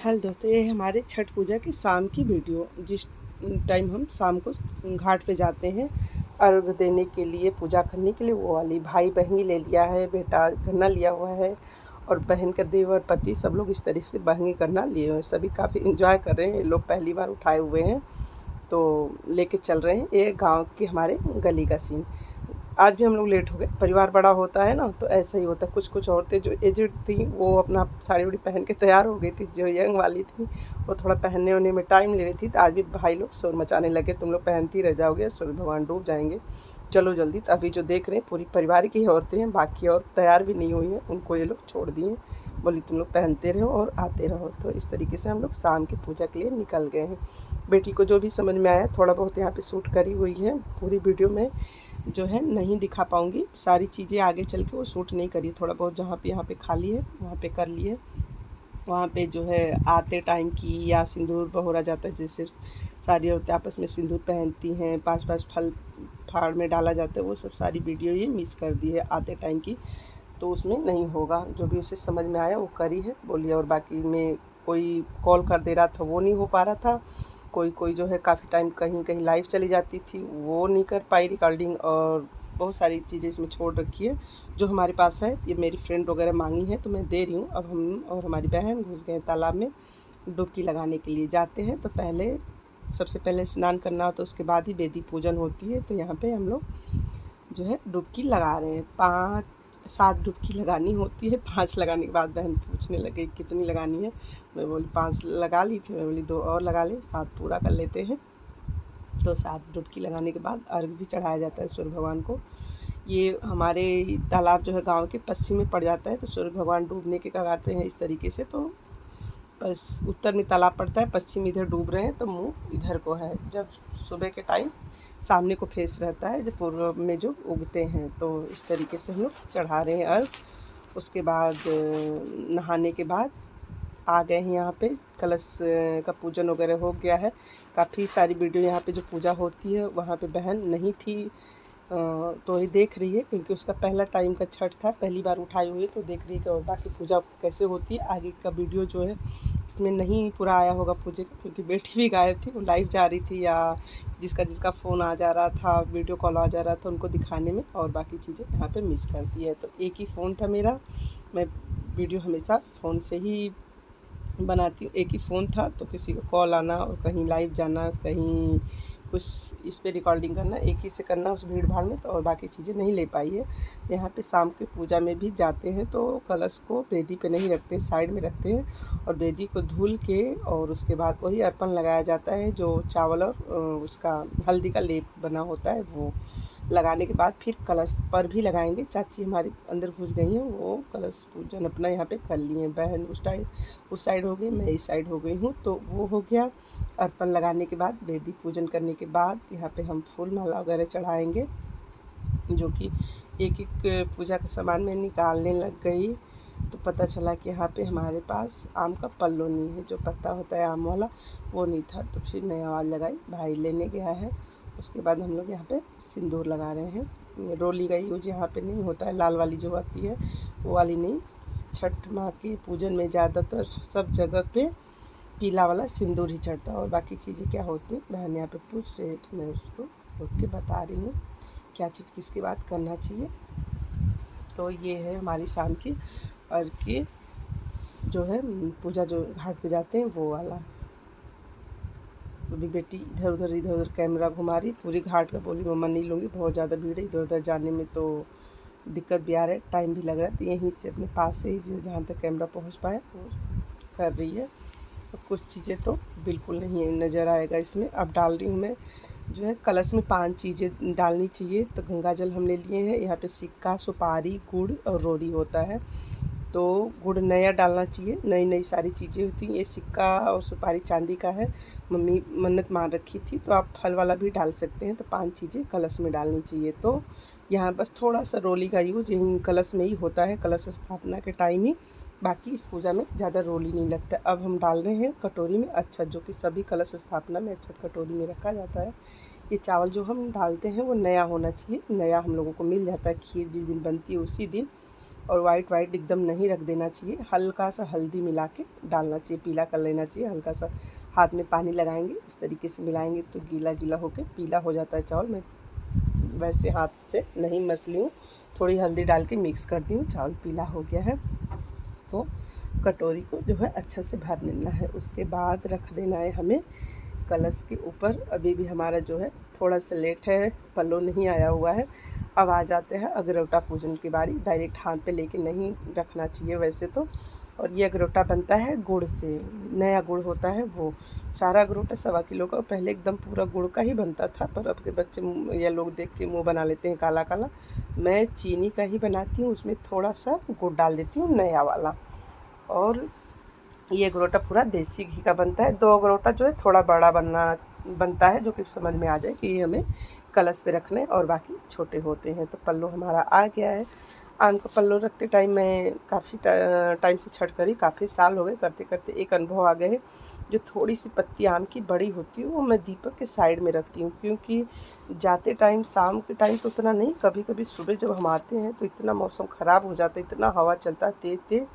Hello दोस्तों, ये है हमारे छठ पूजा की शाम की वीडियो। जिस टाइम हम शाम को घाट पे जाते हैं अर्घ देने के लिए, पूजा करने के लिए, वो वाली भाई बहनी ले लिया है, बेटा गन्ना लिया हुआ है और बहन का देवर पति सब लोग इस तरह से बहनी करना लिए हुए हैं। सभी काफ़ी इंजॉय कर रहे हैं। ये लोग पहली बार उठाए हुए हैं तो लेके चल रहे हैं। ये गांव के हमारे गली का सीन। आज भी हम लोग लेट हो गए। परिवार बड़ा होता है ना, तो ऐसा ही होता है। कुछ कुछ औरतें जो एजड थी वो अपना साड़ी वाड़ी पहन के तैयार हो गई थी। जो यंग वाली थी वो थोड़ा पहनने होने में टाइम ले रही थी। तो आज भी भाई लोग शोर मचाने लगे, तुम लोग पहनती रह जाओगे, सूर्य भगवान डूब जाएंगे, चलो जल्दी। तो अभी जो देख रहे हैं पूरी परिवार की ही औरतें हैं, बाकी और तैयार भी नहीं हुई हैं, उनको ये लोग छोड़ दिए। बोली तुम लोग पहनते रहो और आते रहो। तो इस तरीके से हम लोग शाम की पूजा के लिए निकल गए हैं। बेटी को जो भी समझ में आया थोड़ा बहुत यहाँ पे शूट करी हुई है। पूरी वीडियो में जो है नहीं दिखा पाऊँगी, सारी चीज़ें आगे चल के वो शूट नहीं करी। थोड़ा बहुत जहाँ पे यहाँ पे खाली है वहाँ पे कर लिए। वहाँ पे जो है आते टाइम की या सिंदूर बहोरा जाता है, जैसे सारी औरतें आपस में सिंदूर पहनती हैं, 5-5 फल फाड़ में डाला जाता है, वो सब सारी वीडियो ये मिस कर दी है आते टाइम की। तो उसमें नहीं होगा। जो भी उसे समझ में आया वो करी है, बोलिए। और बाकी में कोई कॉल कर दे रहा था वो नहीं हो पा रहा था। कोई कोई जो है काफ़ी टाइम कहीं कहीं लाइव चली जाती थी, वो नहीं कर पाई रिकॉर्डिंग। और बहुत सारी चीज़ें इसमें छोड़ रखी है जो हमारे पास है। ये मेरी फ्रेंड वगैरह मांगी है तो मैं दे रही हूँ। अब हम और हमारी बहन घुस गए तालाब में डुबकी लगाने के लिए। जाते हैं तो पहले सबसे पहले स्नान करना होता है, उसके बाद ही वेदी पूजन होती है। तो यहाँ पे हम लोग जो है डुबकी लगा रहे हैं। 5-7 डुबकी लगानी होती है। 5 लगाने के बाद बहन पूछने लगे कितनी लगानी है। मैं बोली 5 लगा ली थी। मैं बोली 2 और लगा ले, 7 पूरा कर लेते हैं। तो 7 डुबकी लगाने के बाद अर्घ भी चढ़ाया जाता है सूर्य भगवान को। ये हमारे तालाब जो है गांव के पश्चिम में पड़ जाता है, तो सूर्य भगवान डूबने के कगार पे हैं इस तरीके से। तो बस उत्तर में तालाब पड़ता है, पश्चिम इधर डूब रहे हैं, तो मुँह इधर को है। जब सुबह के टाइम सामने को फेस रहता है, जब पूर्व में जो उगते हैं। तो इस तरीके से हम लोग चढ़ा रहे हैं अर्घ। उसके बाद नहाने के बाद आ गए हैं यहाँ पे। कलश का पूजन वगैरह हो गया है। काफ़ी सारी वीडियो यहाँ पे जो पूजा होती है वहाँ पे बहन नहीं थी, तो ये देख रही है क्योंकि उसका पहला टाइम का छठ था, पहली बार उठाई हुई। तो देख रही है कि बाकी पूजा कैसे होती है। आगे का वीडियो जो है इसमें नहीं पूरा आया होगा पूजे का, क्योंकि बेटी भी गायब थी, वो लाइव जा रही थी या जिसका जिसका फ़ोन आ जा रहा था, वीडियो कॉल आ जा रहा था, उनको दिखाने में, और बाकी चीज़ें यहाँ पे मिस करती है। तो एक ही फ़ोन था मेरा, मैं वीडियो हमेशा फ़ोन से ही बनाती हूँ। एक ही फ़ोन था, तो किसी को कॉल आना और कहीं लाइव जाना, कहीं कुछ इस पे रिकॉर्डिंग करना, एक ही से करना उस भीड़ भाड़ में, तो और बाकी चीज़ें नहीं ले पाई है। यहाँ पे शाम की पूजा में भी जाते हैं तो कलश को वेदी पे नहीं रखते, साइड में रखते हैं। और वेदी को धुल के और उसके बाद वही अर्पण लगाया जाता है, जो चावल और उसका हल्दी का लेप बना होता है, वो लगाने के बाद फिर कलश पर भी लगाएंगे। चाची हमारी अंदर घुस गई हैं, वो कलश पूजन अपना यहाँ पे कर लिए हैं। बहन उस साइड हो गई, मैं इस साइड हो गई हूँ। तो वो हो गया। अर्पण लगाने के बाद वेदी पूजन करने के बाद यहाँ पे हम फूल माला वगैरह चढ़ाएंगे, जो कि एक एक पूजा का सामान मैं निकालने लग गई। तो पता चला कि यहाँ पे हमारे पास आम का पल्लो नहीं है, जो पत्ता होता है आम वाला, वो नहीं था। तो फिर नई आवाज़ लगाई, भाई लेने गया है। उसके बाद हम लोग यहाँ पे सिंदूर लगा रहे हैं। रोली का यूज यहाँ पे नहीं होता है, लाल वाली जो आती है वो वाली नहीं। छठ माँ के पूजन में ज़्यादातर सब जगह पे पीला वाला सिंदूर ही चढ़ता है। और बाकी चीज़ें क्या होती है बहन यहाँ पे पूछ रही है, तो मैं उसको रुक के बता रही हूँ क्या चीज़ किसकी बात करना चाहिए। तो ये है हमारी शाम की अर्घ की जो है पूजा, जो घाट पे जाते हैं वो वाला। अभी बेटी इधर उधर कैमरा घुमा रही पूरी घाट का। बोली मम्मा नहीं लूँगी, बहुत ज़्यादा भीड़ है, इधर उधर जाने में तो दिक्कत भी आ रहा है, टाइम भी लग रहा है। तो यहीं से अपने पास से ही जहाँ तक कैमरा पहुँच पाया वो कर रही है। तो कुछ चीज़ें तो बिल्कुल नहीं नज़र आएगा इसमें। अब डाल रही हूँ मैं जो है कलश में 5 चीज़ें डालनी चाहिए। तो गंगा जल हम ले लिए हैं। यहाँ पे सिक्का, सुपारी, गुड़ और रोली होता है। तो गुड़ नया डालना चाहिए, नई नई सारी चीज़ें होती हैं। ये सिक्का और सुपारी चांदी का है, मम्मी मन्नत मान रखी थी, तो आप फल वाला भी डाल सकते हैं। तो 5 चीज़ें कलश में डालनी चाहिए। तो यहाँ बस थोड़ा सा रोली का यूज इन कलश में ही होता है, कलश स्थापना के टाइम ही। बाकी इस पूजा में ज़्यादा रोली नहीं लगता। अब हम डाल रहे हैं कटोरी में अक्षत, जो कि सभी कलश स्थापना में अक्षत कटोरी में रखा जाता है। ये चावल जो हम डालते हैं वो नया होना चाहिए, नया हम लोगों को मिल जाता है। खीर जिस दिन बनती है उसी दिन और वाइट वाइट एकदम नहीं रख देना चाहिए, हल्का सा हल्दी मिला के डालना चाहिए, पीला कर लेना चाहिए। हल्का सा हाथ में पानी लगाएंगे, इस तरीके से मिलाएंगे तो गीला गीला होकर पीला हो जाता है चावल। मैं वैसे हाथ से नहीं मसली हूँ, थोड़ी हल्दी डाल के मिक्स कर दी हूँ, चावल पीला हो गया है। तो कटोरी को जो है अच्छा से भर लेना है। उसके बाद रख देना है हमें कलश के ऊपर। अभी भी हमारा जो है थोड़ा सा लेट है, पल्लो नहीं आया हुआ है। अब आ जाते हैं अगरौटा पूजन की बारी। डायरेक्ट हाथ पे लेके नहीं रखना चाहिए वैसे तो। और ये अगरौटा बनता है गुड़ से, नया गुड़ होता है वो। सारा अगरौटा 1.25 किलो का, पहले एकदम पूरा गुड़ का ही बनता था, पर अब के बच्चे या लोग देख के मुँह बना लेते हैं काला काला। मैं चीनी का ही बनाती हूँ, उसमें थोड़ा सा गुड़ डाल देती हूँ नया वाला। और ये अगरौटा पूरा देसी घी का बनता है। 2 अगरौटा जो है थोड़ा बड़ा बनता है, जो कि समझ में आ जाए कि ये हमें कलश पे रखने, और बाकी छोटे होते हैं। तो पल्लो हमारा आ गया है। आम का पल्लो रखते टाइम मैं काफ़ी टाइम से छठ करी, काफ़ी साल हो गए करते करते, एक अनुभव आ गए है। जो थोड़ी सी पत्ती आम की बड़ी होती है वो मैं दीपक के साइड में रखती हूँ, क्योंकि जाते टाइम शाम के टाइम तो उतना नहीं, कभी कभी सुबह जब हम आते हैं तो इतना मौसम ख़राब हो जाता है, इतना हवा चलता है तेज तेज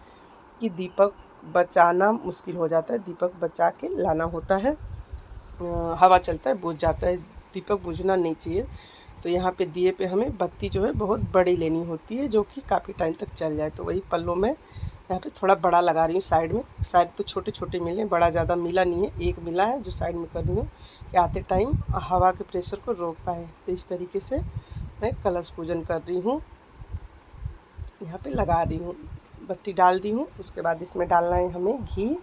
कि दीपक बचाना मुश्किल हो जाता है। दीपक बचा के लाना होता है, हवा चलता है बुझ जाता है, दीपक बुझना नहीं चाहिए। तो यहाँ पे दिए पे हमें बत्ती जो है बहुत बड़ी लेनी होती है, जो कि काफ़ी टाइम तक चल जाए। तो वही पल्लों में यहाँ पे थोड़ा बड़ा लगा रही हूँ साइड में। साइड तो छोटे छोटे मिले, बड़ा ज़्यादा मिला नहीं है, एक मिला है जो साइड में कर रही हूँ कि आते टाइम हवा के प्रेशर को रोक पाए। तो इस तरीके से मैं कलश पूजन कर रही हूँ, यहाँ पे लगा रही हूँ, बत्ती डाल दी हूँ। उसके बाद इसमें डालना है हमें घी,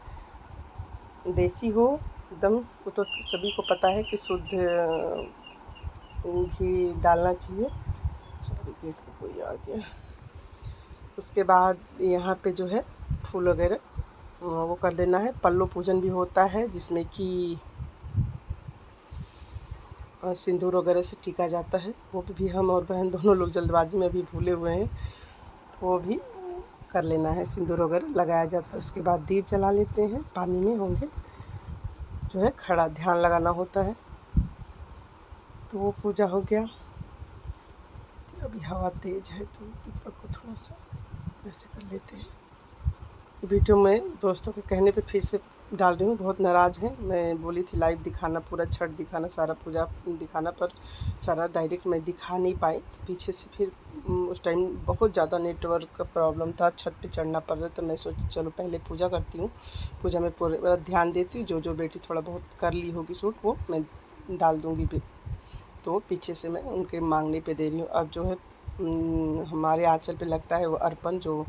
देसी हो एकदम, वो तो सभी को पता है कि शुद्ध घी डालना चाहिए। सॉरी गेट पे कोई आ गया। उसके बाद यहाँ पे जो है फूल वगैरह वो कर देना है। पल्लो पूजन भी होता है जिसमें कि सिंदूर वगैरह से टीका जाता है, वो भी हम और बहन दोनों लोग जल्दबाजी में भी भूले हुए हैं, तो वो भी कर लेना है, सिंदूर वगैरह लगाया जाता है। उसके बाद दीप जला लेते हैं, पानी में होंगे जो है खड़ा ध्यान लगाना होता है। तो वो पूजा हो गया। तो अभी हवा तेज है तो दीपक को थोड़ा सा ऐसे कर लेते हैं। वीडियो में दोस्तों के कहने पे फिर से डाल रही हूँ, बहुत नाराज़ हैं। मैं बोली थी लाइव दिखाना, पूरा छठ दिखाना, सारा पूजा दिखाना, पर सारा डायरेक्ट मैं दिखा नहीं पाई पीछे से। फिर उस टाइम बहुत ज़्यादा नेटवर्क का प्रॉब्लम था, छत पे चढ़ना पड़ रहा था। मैं सोची चलो पहले पूजा करती हूँ, पूजा में पूरा ध्यान देती हूँ, जो बेटी थोड़ा बहुत कर ली होगी शूट वो मैं डाल दूँगी भी। तो पीछे से मैं उनके मांगने पे दे रही हूँ। अब जो है हमारे आँचल पे लगता है वो अर्पण, जो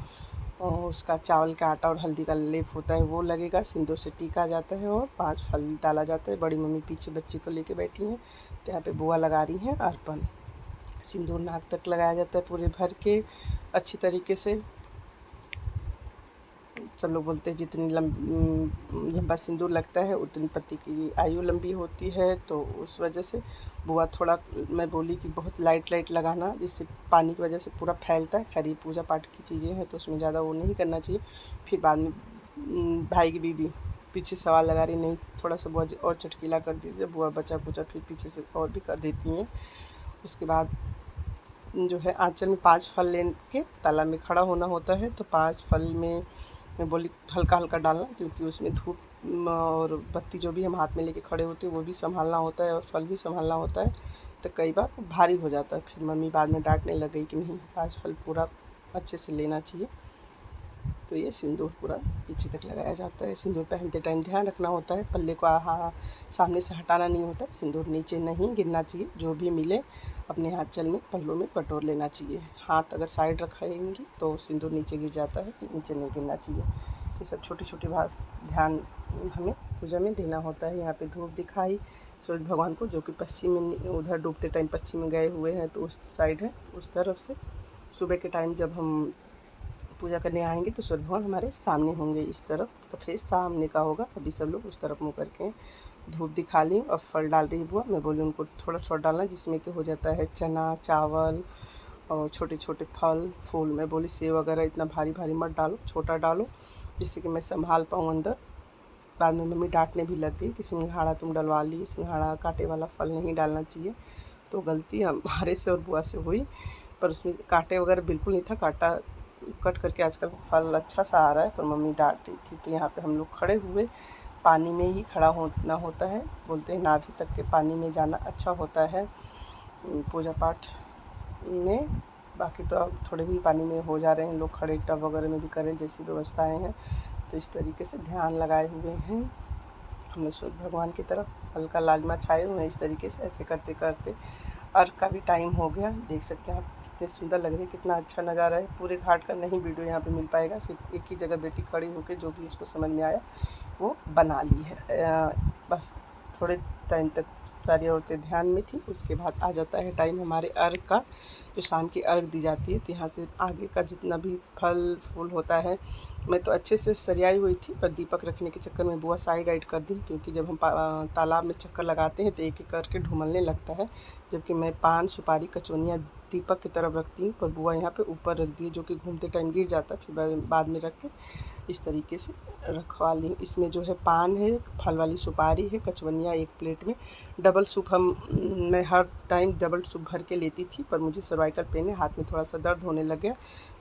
उसका चावल का आटा और हल्दी का लेप होता है वो लगेगा, सिंदूर से टीका जाता है और 5 फल डाला जाता है। बड़ी मम्मी पीछे बच्ची को लेके बैठी हैं, तो यहाँ पे बुआ लगा रही हैं अर्पण। सिंदूर नाक तक लगाया जाता है पूरे भर के अच्छी तरीके से। सब लोग बोलते हैं जितनी लंबा सिंदूर लगता है उतनी पति की आयु लंबी होती है, तो उस वजह से बुआ थोड़ा, मैं बोली कि बहुत लाइट लाइट लगाना, जिससे पानी की वजह से पूरा फैलता है। खैर पूजा पाठ की चीज़ें हैं तो उसमें ज़्यादा वो नहीं करना चाहिए। फिर बाद में भाई की बीवी पीछे सवाल लगा रही, नहीं थोड़ा सा बुआ और चटकीला कर दीजिए। बुआ बचा कुचा फिर पीछे से और भी कर देती हैं। उसके बाद जो है आँचल में 5 फल ले के ताला में खड़ा होना होता है। तो 5 फल में मैं बोली हल्का हल्का डालना, क्योंकि उसमें धूप और बत्ती जो भी हम हाथ में लेके खड़े होते हैं वो भी संभालना होता है और फल भी संभालना होता है। तो कई बार भारी हो जाता है। फिर मम्मी बाद में डांटने लग गई कि नहीं 5 फल पूरा अच्छे से लेना चाहिए। तो ये सिंदूर पूरा पीछे तक लगाया जाता है। सिंदूर पहनते टाइम ध्यान रखना होता है, पल्ले को सामने से हटाना नहीं होता, सिंदूर नीचे नहीं गिरना चाहिए। जो भी मिले अपने आँचल में पल्लों में बटोर लेना चाहिए। हाथ अगर साइड रखेंगी तो सिंदूर नीचे गिर जाता है, नीचे नहीं गिरना चाहिए। ये सब छोटी छोटी बात ध्यान हमें पूजा में देना होता है। यहाँ पे धूप दिखाई सूरज भगवान को, जो कि पश्चिम में, उधर डूबते टाइम पश्चिम में गए हुए हैं, तो उस साइड है, उस तरफ से। सुबह के टाइम जब हम पूजा करने आएंगे तो सूर्य भगवान हमारे सामने होंगे इस तरफ, तो फेस सामने का होगा। अभी सब लोग उस तरफ मुँह करके धूप दिखा ली और फल डाल रही बुआ। मैं बोली उनको थोड़ा थोड़ा डालना, जिसमें कि हो जाता है चना चावल और छोटे छोटे फल फूल। मैं बोली सेव वगैरह इतना भारी भारी मत डालो, छोटा डालो, जिससे कि मैं संभाल पाऊँ अंदर। बाद में मम्मी डांटने भी लग गई कि सिंघाड़ा तुम डलवा ली, सिंघाड़ा कांटे वाला फल नहीं डालना चाहिए। तो गलती हमारे से और बुआ से हुई, पर उसमें कांटे वगैरह बिल्कुल नहीं था, कांटा कट करके आजकल फल अच्छा सा आ रहा है, पर मम्मी डांट रही थी। तो यहाँ पे हम लोग खड़े हुए, पानी में ही खड़ा होना होता है, बोलते हैं नाभि तक के पानी में जाना अच्छा होता है पूजा पाठ में। बाकी तो अब थोड़े भी पानी में हो जा रहे हैं लोग खड़े, टब वगैरह में भी करें जैसी व्यवस्थाएं हैं। तो इस तरीके से ध्यान लगाए हुए हैं हम लोग सूर्य भगवान की तरफ, हल्का लालिमा छाए हुए हैं। इस तरीके से ऐसे करते करते अर्घ का भी टाइम हो गया। देख सकते हैं आप कितने सुंदर लग रहे हैं, कितना अच्छा नज़ारा है। पूरे घाट का नहीं वीडियो यहाँ पे मिल पाएगा, सिर्फ एक ही जगह बेटी खड़ी होकर जो भी उसको समझ में आया वो बना ली है। बस थोड़े टाइम तक सारी औरतें ध्यान में थी, उसके बाद आ जाता है टाइम हमारे अर्घ का, जो शाम की अर्घ दी जाती है। तो यहाँ से आगे का जितना भी फल फूल होता है, मैं तो अच्छे से सरियाई हुई थी, पर दीपक रखने के चक्कर में बुआ साइड आइड कर दी, क्योंकि जब हम तालाब में चक्कर लगाते हैं तो एक एक करके ढूमलने लगता है। जबकि मैं पान सुपारी कचौनियाँ दीपक की तरफ रखती हूँ, पर बुआ यहाँ पे ऊपर रख दी, जो कि घूमते टाइम गिर जाता, फिर बाद में रख के इस तरीके से रखवा ली। इसमें जो है पान है, फल वाली सुपारी है, कचवनिया एक प्लेट में। डबल सूप मैं हर टाइम डबल सूप भर के लेती थी, पर मुझे सर्वाइकल पेन है, हाथ में थोड़ा सा दर्द होने लग गया,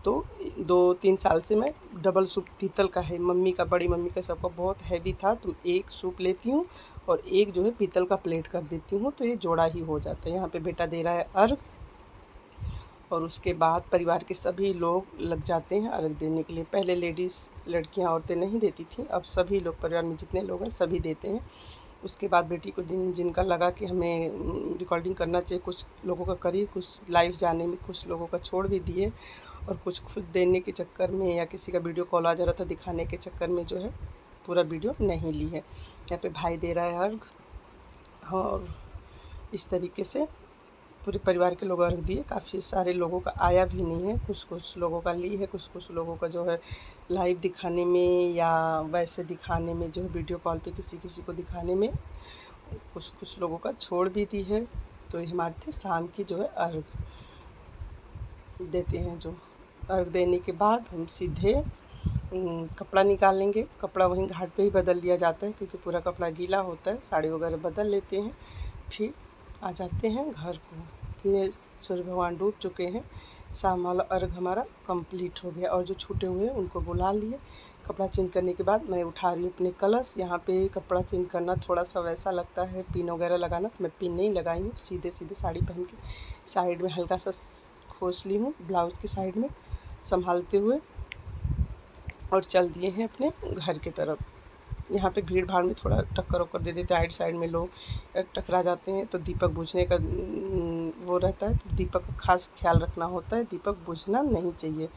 तो 2-3 साल से मैं डबल सूप, पीतल का है, मम्मी का, बड़ी मम्मी का, सबका बहुत हैवी था, तो एक सूप लेती हूँ और एक जो है पीतल का प्लेट कर देती हूँ, तो ये जोड़ा ही हो जाता है। यहाँ पे बेटा दे रहा है अर्घ, और उसके बाद परिवार के सभी लोग लग जाते हैं अर्घ देने के लिए। पहले लेडीज़, लड़कियां, औरतें नहीं देती थी, अब सभी लोग, परिवार में जितने लोग हैं सभी देते हैं। उसके बाद बेटी को जिनका लगा कि हमें रिकॉर्डिंग करना चाहिए, कुछ लोगों का करी, कुछ लाइव जाने में, कुछ लोगों का छोड़ भी दिए, और कुछ खुद देने के चक्कर में या किसी का वीडियो कॉल आ जा रहा था दिखाने के चक्कर में जो है पूरा वीडियो नहीं ली है। यहाँ पे भाई दे रहा है अर्घ, और इस तरीके से पूरे परिवार के लोग अर्घ दिए। काफ़ी सारे लोगों का आया भी नहीं है, कुछ लोगों का ली है, कुछ लोगों का जो है लाइव दिखाने में या वैसे दिखाने में, जो है वीडियो कॉल पे किसी को दिखाने में, कुछ लोगों का छोड़ भी दी है। तो ये हमारे थे शाम की जो है अर्घ देते हैं। जो अर्घ देने के बाद हम सीधे कपड़ा निकालेंगे। कपड़ा वहीं घाट पे ही बदल लिया जाता है, क्योंकि पूरा कपड़ा गीला होता है, साड़ी वगैरह बदल लेते हैं, फिर आ जाते हैं घर को। फिर सूर्य भगवान डूब चुके हैं, शाम वाला अर्घ हमारा कंप्लीट हो गया। और जो छूटे हुए हैं उनको बुला लिए। कपड़ा चेंज करने के बाद मैं उठा रही हूँ अपने कलश। यहाँ पे कपड़ा चेंज करना थोड़ा सा वैसा लगता है, पिन वगैरह लगाना, तो मैं पिन नहीं लगाई हूँ, सीधे साड़ी पहन के साइड में हल्का सा खोस ली हूँ, ब्लाउज की साइड में संभालते हुए, और चल दिए हैं अपने घर की तरफ। यहाँ पे भीड़ भाड़ में थोड़ा टक्कर वक्कर दे देते हैं, साइड में लोग टकरा जाते हैं, तो दीपक बुझने का वो रहता है, तो दीपक का खास ख्याल रखना होता है, दीपक बुझना नहीं चाहिए।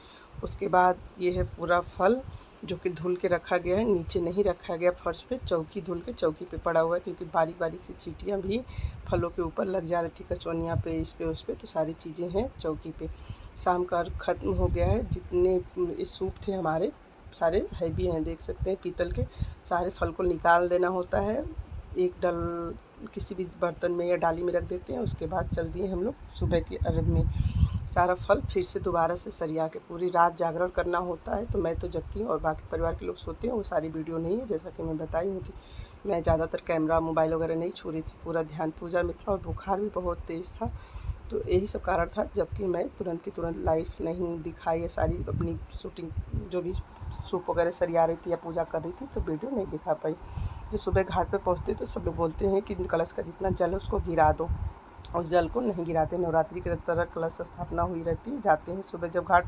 उसके बाद ये है पूरा फल, जो कि धुल के रखा गया है, नीचे नहीं रखा गया फर्श पे, चौकी धुल के चौकी पे पड़ा हुआ है, क्योंकि बारीक बारीक सी चींटियाँ भी फलों के ऊपर लग जा रही थी, कचौनियाँ पे, इस पे उस पे, तो सारी चीज़ें हैं चौकी पे। शाम का ख़त्म हो गया है। जितने सूप थे हमारे सारे हैवी हैं, देख सकते हैं, पीतल के। सारे फल को निकाल देना होता है, एक डल किसी भी बर्तन में या डाली में रख देते हैं। उसके बाद चल दिए हम लोग सुबह के अर्घ में। सारा फल फिर से दोबारा से सरिया के, पूरी रात जागरण करना होता है। तो मैं तो जगती हूँ और बाकी परिवार के लोग सोते हैं। वो सारी वीडियो नहीं है, जैसा कि मैं बताई हूँ कि मैं ज़्यादातर कैमरा मोबाइल वगैरह नहीं छू रही थी, पूरा ध्यान पूजा में था, और बुखार भी बहुत तेज़ था, तो यही सब कारण था। जबकि मैं तुरंत की तुरंत लाइव नहीं दिखाई है, सारी अपनी शूटिंग जो भी सूप वगैरह सरिया रही थी या पूजा कर रही थी, तो वीडियो नहीं दिखा पाई। जब सुबह घाट पे पहुँचते तो सब लोग बोलते हैं कि कलश का जितना जल है उसको गिरा दो, उस जल को नहीं गिराते। नवरात्रि की तरह कलश स्थापना हुई रहती है, जाते हैं सुबह जब घाट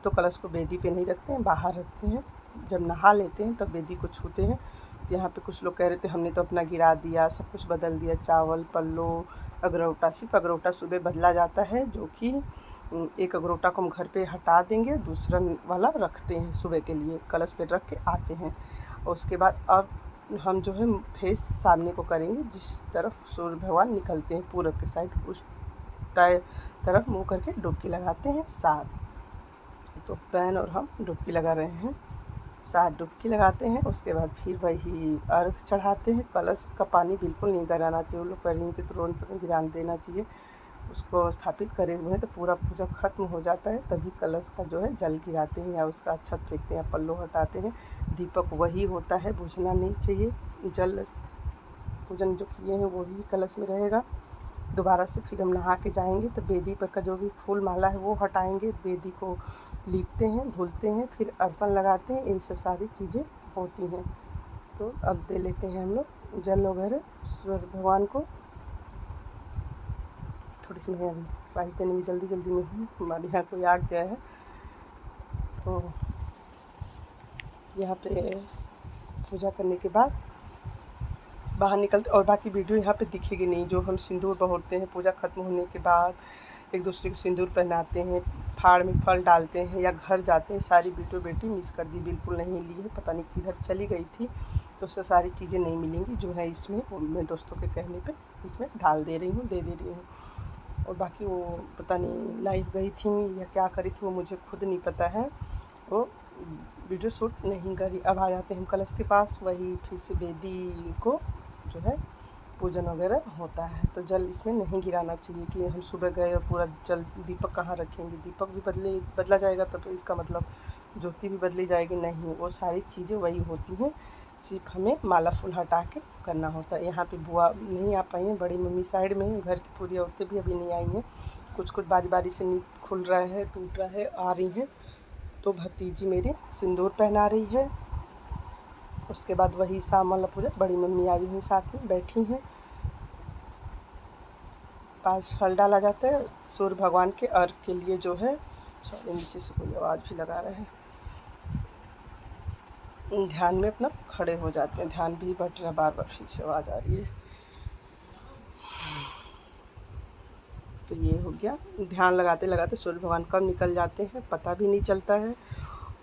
तो कलश को बेदी पे नहीं रखते हैं, बाहर रखते हैं। जब नहा लेते हैं तब बेदी को छूते हैं। तो यहाँ पे कुछ लोग कह रहे थे हमने तो अपना गिरा दिया, सब कुछ बदल दिया, चावल, पल्लो, अगरौटा। सिर्फ अगरौटा सुबह बदला जाता है, जो कि एक अगरौटा को हम घर पे हटा देंगे, दूसरा वाला रखते हैं सुबह के लिए, कलश पे रख के आते हैं। और उसके बाद अब हम जो है फेस सामने को करेंगे, जिस तरफ सूर्य भगवान निकलते हैं पूरब के साइड, उस तरफ मुँह करके डुबकी लगाते हैं 7। तो बहन और हम डुबकी लगा रहे हैं, 7 डुबकी लगाते हैं। उसके बाद फिर वही अर्घ चढ़ाते हैं। कलश का पानी बिल्कुल नहीं गिराना चाहिए, वो लोग कह रही हैं कि तुरंत गिरा देना चाहिए। उसको स्थापित करे हुए हैं, तो पूरा पूजा खत्म हो जाता है, तभी कलश का जो है जल गिराते हैं या उसका अक्षत फेंकते हैं, पल्लो हटाते हैं। दीपक वही होता है, बुझना नहीं चाहिए। जल पूजन जो किए हैं वो भी कलश में रहेगा। दोबारा से फिर हम नहा के जाएंगे तो बेदी पर का जो भी फूल माला है वो हटाएंगे, बेदी को लीपते हैं, धुलते हैं, फिर अर्पण लगाते हैं। यही सब सारी चीज़ें होती हैं। तो अब दे लेते हैं हम लोग जल वगैरह सूर्य भगवान को। थोड़ी सी मैं अभी वाइस देने में जल्दी में हूँ, हमारे यहाँ कोई आ गया है। तो यहाँ पे पूजा करने के बाद बाहर निकलते, और बाकी वीडियो यहाँ पे दिखेगी नहीं। जो हम सिंदूर बहोरते हैं पूजा खत्म होने के बाद, एक दूसरे को सिंदूर पहनाते हैं, फाड़ में फल डालते हैं या घर जाते हैं, सारी वीडियो बेटी मिस कर दी, बिल्कुल नहीं ली है। पता नहीं किधर चली गई थी, तो उससे सारी चीज़ें नहीं मिलेंगी। जो है इसमें वो मैं दोस्तों के कहने पे इसमें डाल दे रही हूँ, दे दे रही हूँ। और बाकी वो पता नहीं लाइव गई थी या क्या करी थी, वो मुझे खुद नहीं पता है। वो वीडियो शूट नहीं करी। अब आ जाते हैं हम कलश के पास, वही फिर से बेदी को जो है पूजन वगैरह होता है। तो जल इसमें नहीं गिराना चाहिए कि हम सुबह गए और पूरा जल, दीपक कहाँ रखेंगे, दीपक भी बदला जाएगा तब तो इसका मतलब ज्योति भी बदली जाएगी, नहीं। वो सारी चीज़ें वही होती हैं, सिर्फ हमें माला फूल हटा के करना होता है। यहाँ पे बुआ नहीं आ पाई हैं, बड़ी मम्मी साइड में हैं, घर की पूरी औरतें भी अभी नहीं आई हैं। कुछ बारी से नींद खुल रहा है, टूट रहा है, आ रही हैं। तो भतीजी मेरी सिंदूर पहना रही है। उसके बाद वही शाम वाला पूजा, बड़ी मम्मी आई हुई साथ में बैठी हैं। 5 फल डाला जाता है सूर्य भगवान के अर्घ के लिए। जो है सॉरी नीचे से कोई आवाज़ भी लगा रहा है। ध्यान में अपना खड़े हो जाते हैं, ध्यान भी बट रहा, बार फिर से आवाज़ आ रही है। तो ये हो गया, ध्यान लगाते सूर्य भगवान कब निकल जाते हैं पता भी नहीं चलता है।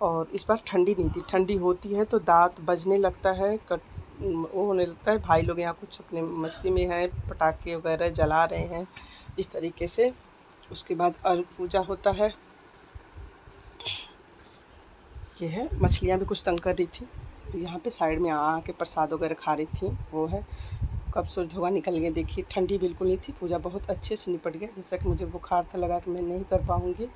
और इस बार ठंडी नहीं थी, ठंडी होती है तो दांत बजने लगता है, वो होने लगता है। भाई लोग यहाँ कुछ अपने मस्ती में हैं, पटाखे वगैरह जला रहे हैं इस तरीके से। उसके बाद अर्घ पूजा होता है। ये है, मछलियाँ भी कुछ तंग कर रही थी, यहाँ पे साइड में आके प्रसाद वगैरह खा रही थी। वो है, कब सूरज भगवान निकल गए। देखिए ठंडी बिल्कुल नहीं थी, पूजा बहुत अच्छे से निपट गया। जैसा कि मुझे बुखार था, लगा कि मैं नहीं कर पाऊँगी।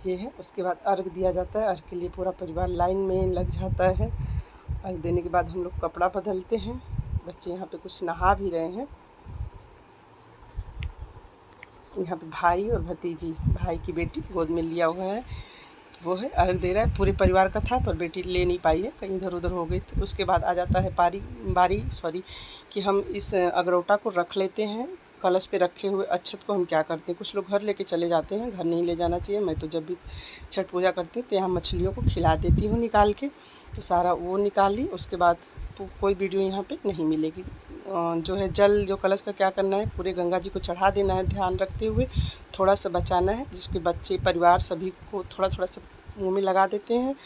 ये है, उसके बाद अर्घ दिया जाता है। अर्घ के लिए पूरा परिवार लाइन में लग जाता है। अर्घ देने के बाद हम लोग कपड़ा बदलते हैं। बच्चे यहाँ पे कुछ नहा भी रहे हैं। यहाँ पे भाई और भतीजी, भाई की बेटी गोद में लिया हुआ है, वो है अर्घ दे रहा है। पूरे परिवार का था पर बेटी ले नहीं पाई है, कहीं इधर उधर हो गई थी। उसके बाद आ जाता है बारी कि हम इस अगरौटा को रख लेते हैं। कलश पे रखे हुए अक्षत को हम क्या करते हैं, कुछ लोग घर लेके चले जाते हैं, घर नहीं ले जाना चाहिए। मैं तो जब भी छठ पूजा करती हूँ तो यहाँ मछलियों को खिला देती हूँ निकाल के। तो सारा वो निकाल ली। उसके बाद तो कोई वीडियो यहाँ पे नहीं मिलेगी। जो है जल, जो कलश का क्या करना है, पूरे गंगा जी को चढ़ा देना है, ध्यान रखते हुए थोड़ा सा बचाना है, जिसके बच्चे परिवार सभी को थोड़ा थोड़ा सा मुँह में लगा देते हैं।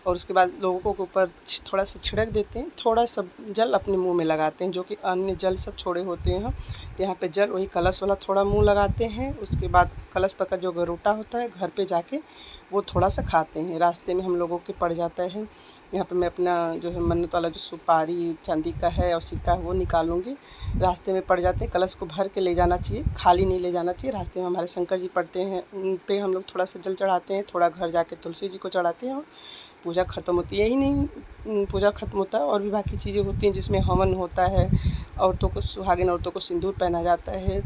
और उसके बाद लोगों को ऊपर थोड़ा सा छिड़क देते हैं, थोड़ा सा जल अपने मुंह में लगाते हैं, जो कि अन्य जल सब छोड़े होते हैं। हम यहाँ पे जल वही कलश वाला थोड़ा मुंह लगाते हैं। उसके बाद कलश पर का जो गरोटा होता है घर पे जाके वो थोड़ा सा खाते हैं। रास्ते में हम लोगों के पड़ जाता है। यहाँ पे मैं अपना जो है मन्नत वाला जो सुपारी चांदी का है और सिक्का है वो निकालूंगी। रास्ते में पड़ जाते हैं, कलश को भर के ले जाना चाहिए, खाली नहीं ले जाना चाहिए। रास्ते में हमारे शंकर जी पड़ते हैं, उन पे हम लोग थोड़ा सा जल चढ़ाते हैं, थोड़ा घर जाके तुलसी जी को चढ़ाते हैं और पूजा ख़त्म होती है। यही नहीं, पूजा ख़त्म होता है और भी बाकी चीज़ें होती हैं जिसमें हवन होता है। औरतों को, सुहागिन औरतों को सिंदूर पहना जाता है,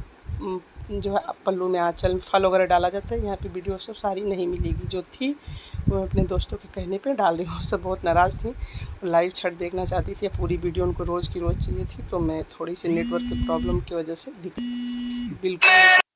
जो है पल्लू में आँचल में फल वगैरह डाला जाता है। यहाँ पे वीडियो सब सारी नहीं मिलेगी, जो थी वो अपने दोस्तों के कहने पे डाल रही हूँ। सब बहुत नाराज़ थी, लाइव छठ देखना चाहती थी, पूरी वीडियो उनको रोज़ की रोज़ चाहिए थी। तो मैं थोड़ी सी नेटवर्क की प्रॉब्लम की वजह से बिल्कुल